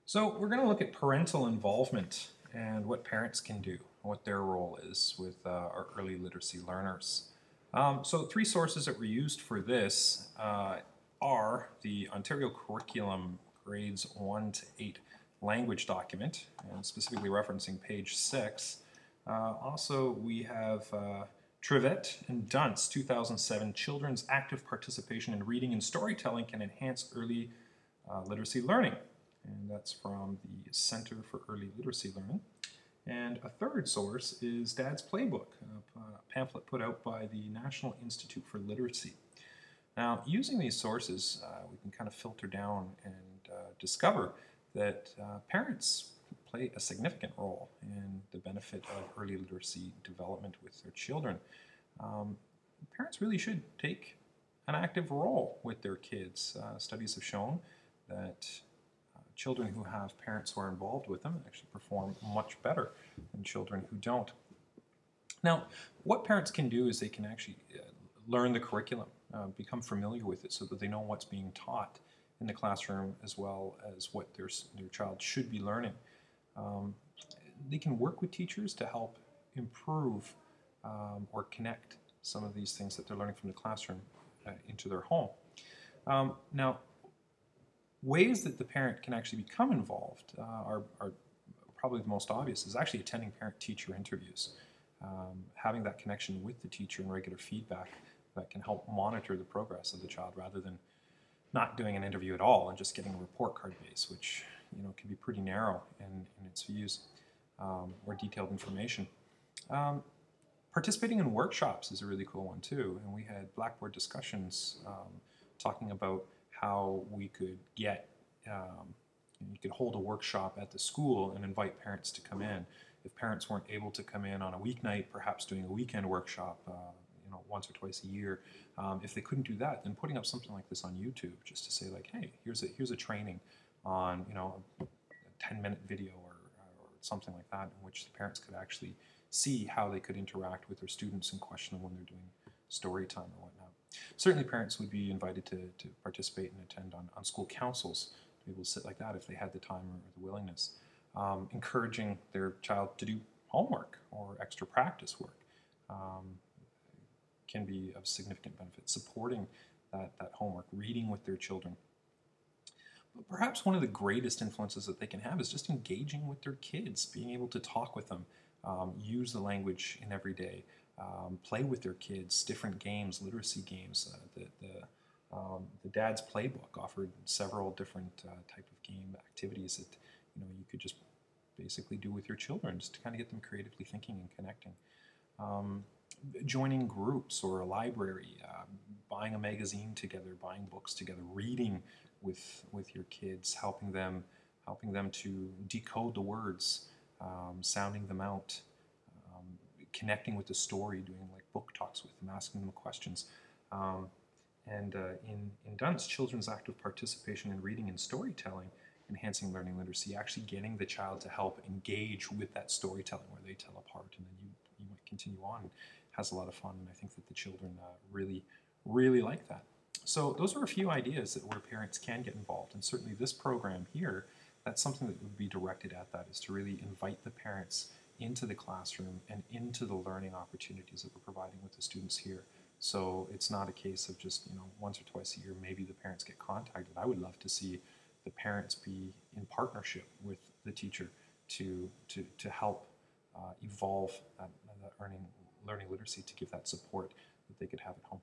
So we're going to look at parental involvement and what parents can do, what their role is with our early literacy learners. So three sources that were used for this are the Ontario Curriculum Grades 1 to 8 language document, and specifically referencing page 6. Also, we have Trivet and Dunce, 2007, Children's Active Participation in Reading and Storytelling Can Enhance Early Literacy Learning. And that's from the Center for Early Literacy Learning. And a third source is Dad's Playbook, a pamphlet put out by the National Institute for Literacy. Now, using these sources, we can kind of filter down and discover that parents play a significant role in the benefit of early literacy development with their children. Parents really should take an active role with their kids. Studies have shown that children who have parents who are involved with them actually perform much better than children who don't. Now, what parents can do is they can actually learn the curriculum, become familiar with it so that they know what's being taught in the classroom as well as what their child should be learning. They can work with teachers to help improve or connect some of these things that they're learning from the classroom into their home. Now, ways that the parent can actually become involved are probably the most obvious is actually attending parent-teacher interviews, having that connection with the teacher and regular feedback that can help monitor the progress of the child rather than not doing an interview at all and just getting a report card base, which can be pretty narrow in its views or detailed information. Participating in workshops is a really cool one too, and we had Blackboard discussions talking about how we could get, you could hold a workshop at the school and invite parents to come in. If parents weren't able to come in on a weeknight, perhaps doing a weekend workshop, once or twice a year. If they couldn't do that, then putting up something like this on YouTube, just to say like, hey, here's a training on a 10-minute video or something like that, in which the parents could actually see how they could interact with their students and question them when they're doing story time or whatnot. Certainly parents would be invited to participate and attend on school councils, to be able to sit like that if they had the time or the willingness. Encouraging their child to do homework or extra practice work can be of significant benefit. Supporting that homework, reading with their children. But perhaps one of the greatest influences that they can have is just engaging with their kids, being able to talk with them, use the language in every day, play with their kids, different games, literacy games. The Dad's Playbook offered several different type of game activities that you could just basically do with your children, just to kind of get them creatively thinking and connecting. Joining groups or a library, buying a magazine together, buying books together, reading with your kids, helping them to decode the words, sounding them out, connecting with the story, doing like book talks with them, asking them questions. In Dunce, Children's Active Participation in Reading and Storytelling, Enhancing Learning Literacy, actually getting the child to help engage with that storytelling where they tell a part and then you might continue on, has a lot of fun, and I think that the children really like that. So those are a few ideas where parents can get involved, and certainly this program here, that's something that would be directed at that, is to really invite the parents into the classroom and into the learning opportunities that we're providing with the students here. So it's not a case of just once or twice a year maybe the parents get contacted. I would love to see the parents be in partnership with the teacher to help evolve that learning literacy, to give that support that they could have at home.